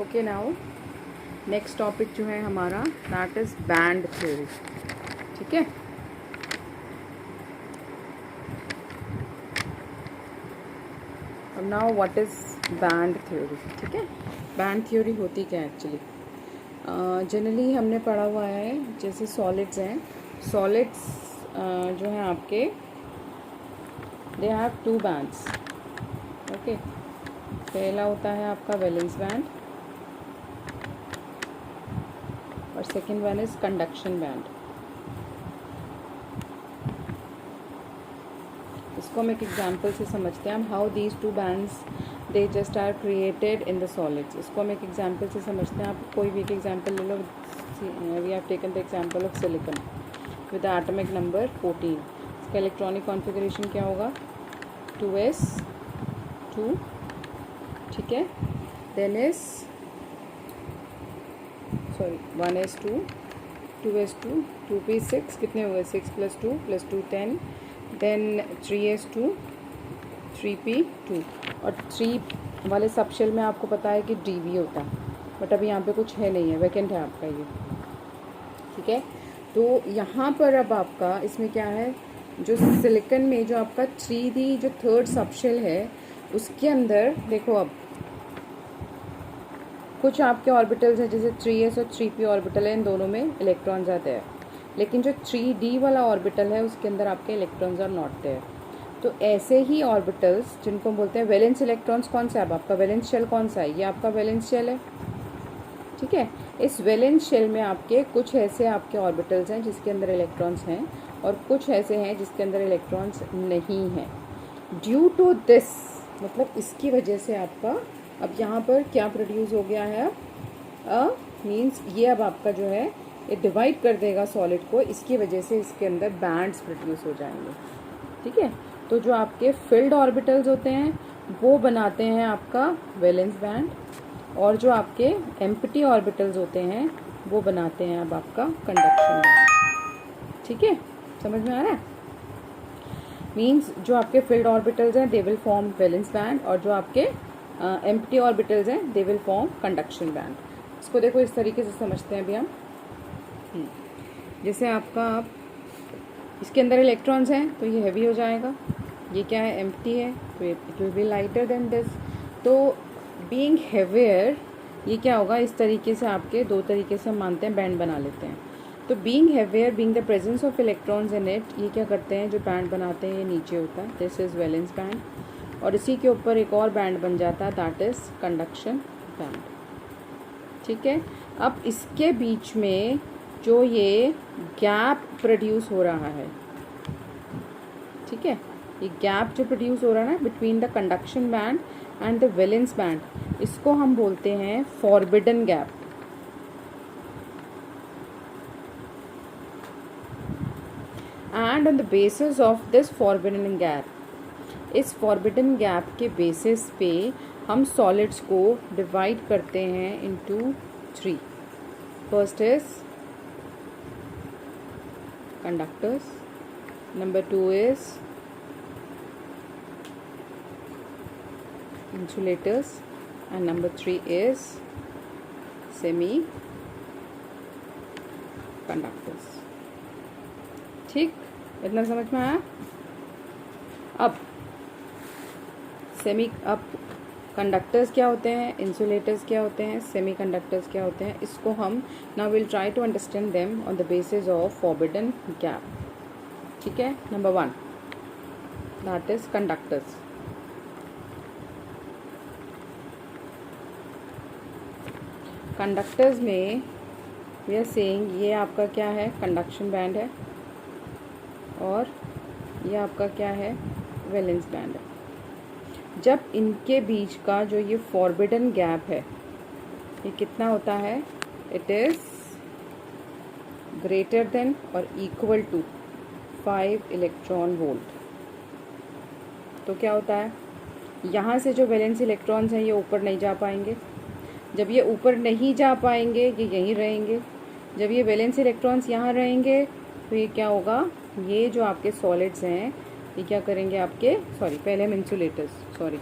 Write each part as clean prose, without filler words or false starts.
Okay now next topic जो है हमारा दैट इज़ बैंड थ्योरी। ठीक है, अब now what is band theory. ठीक है, बैंड थ्योरी होती क्या है एक्चुअली। जनरली हमने पढ़ा हुआ है जैसे सॉलिड्स हैं, सॉलिड्स जो हैं आपके they have two bands. Okay, पहला होता है आपका वैलेंस बैंड और second one is conduction band. इसको हम एक एग्जांपल से समझते हैं हम, how these two bands they just are created in the solids. इसको हम एक एग्जांपल से समझते हैं। आप कोई भी एक एग्जांपल ले लो। We have taken the example of silicon with atomic number 14। इसका इलेक्ट्रॉनिक कॉन्फ़िगरेशन क्या होगा, 2s2। ठीक है, then is 1s2, 2s2, 2p6, कितने हुए 6 + 2 + 2 10, देन 3s2, 3p2। और 3 वाले सबशेल में आपको पता है कि dv होता है, बट अभी यहाँ पे कुछ है नहीं है, वैकेंट है आपका ये। ठीक है, तो यहाँ पर अब आपका इसमें क्या है, जो सिलिकॉन में जो आपका 3d जो थर्ड सबशेल है उसके अंदर देखो, अब कुछ आपके ऑर्बिटल्स हैं जैसे 3s और 3p ऑर्बिटल है, इन दोनों में इलेक्ट्रॉन्स आते हैं, लेकिन जो 3d वाला ऑर्बिटल है उसके अंदर आपके इलेक्ट्रॉन्स आर नॉट देयर। तो ऐसे ही ऑर्बिटल्स जिनको हम बोलते हैं वैलेंस इलेक्ट्रॉन्स, कौन सा है अब आपका वैलेंस शेल, कौन सा है, ये आपका वैलेंस शेल है। ठीक है, इस वैलेंस शेल में आपके कुछ ऐसे आपके ऑर्बिटल्स हैं जिसके अंदर इलेक्ट्रॉन्स हैं और कुछ ऐसे हैं जिसके अंदर इलेक्ट्रॉन्स नहीं हैं। ड्यू टू दिस, मतलब इसकी वजह से आपका अब यहाँ पर क्या प्रोड्यूस हो गया है, अब मीन्स ये अब आपका जो है ये डिवाइड कर देगा सॉलिड को, इसकी वजह से इसके अंदर बैंड्स प्रोड्यूस हो जाएंगे। ठीक है, तो जो आपके फिल्ड ऑर्बिटल्स होते हैं वो बनाते हैं आपका वैलेंस बैंड, और जो आपके एम्प्टी ऑर्बिटल्स होते हैं वो बनाते हैं अब आपका कंडक्शन बैंड। ठीक है, समझ में आ रहा है। मीन्स जो आपके फिल्ड ऑर्बिटल्स हैं they will form valence band, और जो आपके एम्प्टी ऑर्बिटल्स हैं they will form conduction band. इसको देखो इस तरीके से समझते हैं अभी हम। जैसे आपका आप इसके अंदर इलेक्ट्रॉन्स हैं तो ये हैवी हो जाएगा, ये क्या है एम्प्टी है तो it will be lighter than this. तो बीइंग हैवियर ये क्या होगा, इस तरीके से आपके दो तरीके से हम मानते हैं बैंड बना लेते हैं। तो being heavier, being the presence of electrons in it, ये क्या करते हैं जो बैंड बनाते हैं ये नीचे होता है, दिस इज वैलेंस बैंड, और इसी के ऊपर एक और बैंड बन जाता है दैट इज कंडक्शन बैंड। ठीक है, अब इसके बीच में जो ये गैप प्रोड्यूस हो रहा है, ठीक है, ये गैप जो प्रोड्यूस हो रहा है ना between the conduction band and the valence band, इसको हम बोलते हैं forbidden gap. And on the basis of this forbidden gap, इस फॉरबिडन गैप के बेसिस पे हम सॉलिड्स को डिवाइड करते हैं into 3। First is conductors, number 2 is insulators, and number 3 is semi conductors। ठीक, इतना समझ में आया। अब कंडक्टर्स क्या होते हैं, इंसुलेटर्स क्या होते हैं, सेमी कंडक्टर्स क्या होते हैं, इसको हम now will try to understand them on the basis of forbidden gap. ठीक है, number 1 that is conductors. Conductors में वी आर सेइंग ये आपका क्या है, कंडक्शन बैंड है, और ये आपका क्या है, वैलेंस बैंड है। जब इनके बीच का जो ये फॉरबिडन गैप है ये कितना होता है, इट इज़ ग्रेटर देन और इक्वल टू 5 इलेक्ट्रॉन वोल्ट। तो क्या होता है, यहाँ से जो वैलेंस इलेक्ट्रॉन्स हैं ये ऊपर नहीं जा पाएंगे। जब ये ऊपर नहीं जा पाएंगे ये यहीं रहेंगे। जब ये वैलेंस इलेक्ट्रॉन्स यहाँ रहेंगे तो ये क्या होगा, ये जो आपके सॉलिड्स हैं ये क्या करेंगे आपके, सॉरी पहले हम इंसुलेटर्स, सॉरी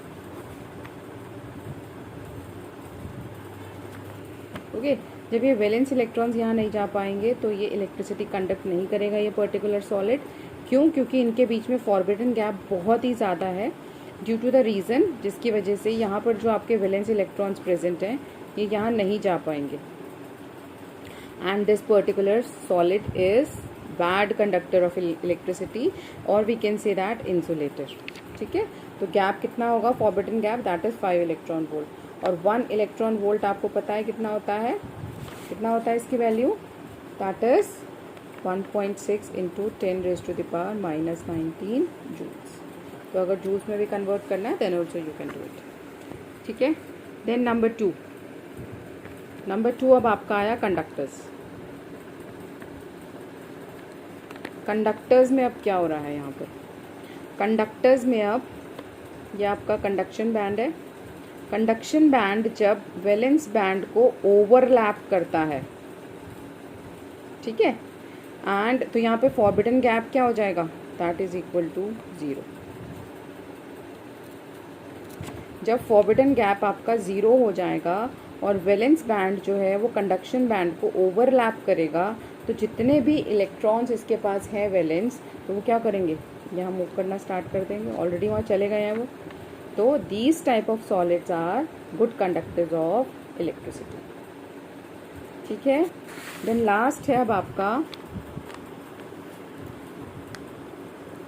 ओके। जब ये वैलेंस इलेक्ट्रॉन्स यहाँ नहीं जा पाएंगे तो ये इलेक्ट्रिसिटी कंडक्ट नहीं करेगा ये पर्टिकुलर सॉलिड। क्यों? क्योंकि इनके बीच में फॉरबिडन गैप बहुत ही ज़्यादा है, ड्यू टू द रीज़न जिसकी वजह से यहाँ पर जो आपके वैलेंस इलेक्ट्रॉन्स प्रेजेंट हैं ये यहाँ नहीं जा पाएंगे। And this particular solid is bad conductor of electricity, और we can say that insulator. ठीक है, तो गैप कितना होगा forbidden gap, that is 5 electron volt. और 1 इलेक्ट्रॉन वोल्ट आपको पता है कितना होता है, कितना होता है इसकी value, that is 1.6 into 10⁻⁻19 joules. तो अगर जूल्स में भी कन्वर्ट करना है then also you can do it. ठीक है, देन नंबर टू अब आपका आया कंडक्टर्स। कंडक्टर्स में अब क्या हो रहा है यहाँ पर, कंडक्टर्स में अब ये आपका कंडक्शन बैंड है। कंडक्शन बैंड जब वैलेंस बैंड को ओवरलैप करता है, ठीक है, एंड तो यहाँ पे फॉरबिडन गैप क्या हो जाएगा, दैट इज इक्वल टू 0। जब फॉरबिडन गैप आपका 0 हो जाएगा और वैलेंस बैंड जो है वो कंडक्शन बैंड को ओवरलैप करेगा, तो जितने भी इलेक्ट्रॉन्स इसके पास हैं वैलेंस, तो वो क्या करेंगे, यहाँ मूव करना स्टार्ट कर देंगे, ऑलरेडी वहाँ चले गए हैं वो। तो these type of solids are good conductors of electricity. ठीक है, देन लास्ट है अब आपका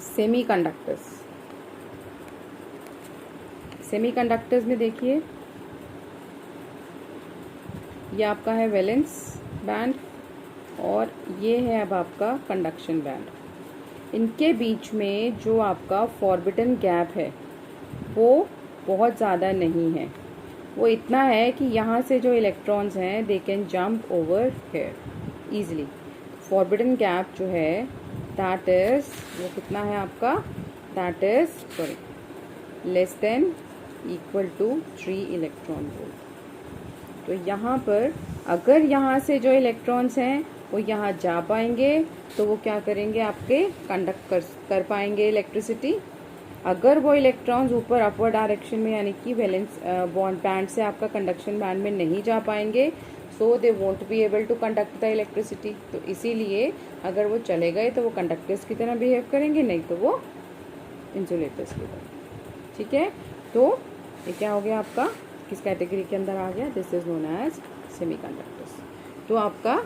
सेमी कंडक्टर्स। सेमी कंडक्टर्स में देखिए ये आपका है वैलेंस बैंड और ये है अब आपका कंडक्शन बैंड। इनके बीच में जो आपका फॉरबिडन गैप है वो बहुत ज़्यादा नहीं है, वो इतना है कि यहाँ से जो इलेक्ट्रॉन्स हैं they can jump over here easily. Forbidden gap जो है दैट इज वो कितना है आपका, that is less than equal to 3 electron volt. तो यहाँ पर अगर यहाँ से जो इलेक्ट्रॉन्स हैं वो यहाँ जा पाएंगे तो वो क्या करेंगे, आपके कंडक्ट कर पाएंगे इलेक्ट्रिसिटी। अगर वो इलेक्ट्रॉन्स ऊपर अपवर्ड डायरेक्शन में यानी कि वैलेंस बॉन्ड बैंड से आपका कंडक्शन बैंड में नहीं जा पाएंगे, so they won't be able to conduct the electricity. तो इसीलिए अगर वो चले गए तो वो कंडक्टर्स की तरह बिहेव करेंगे, नहीं तो वो इंसुलेटर्स की तरह। ठीक है, तो ये क्या हो गया आपका, किस कैटेगरी के अंदर आ गया, this is known as semiconductors. तो आपका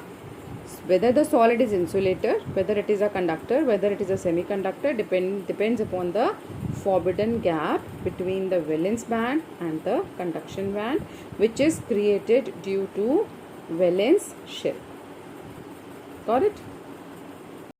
whether the solid is insulator, whether it is a conductor, whether it is a semiconductor, depends upon the forbidden gap between the valence band and the conduction band, which is created due to valence shell. Got it?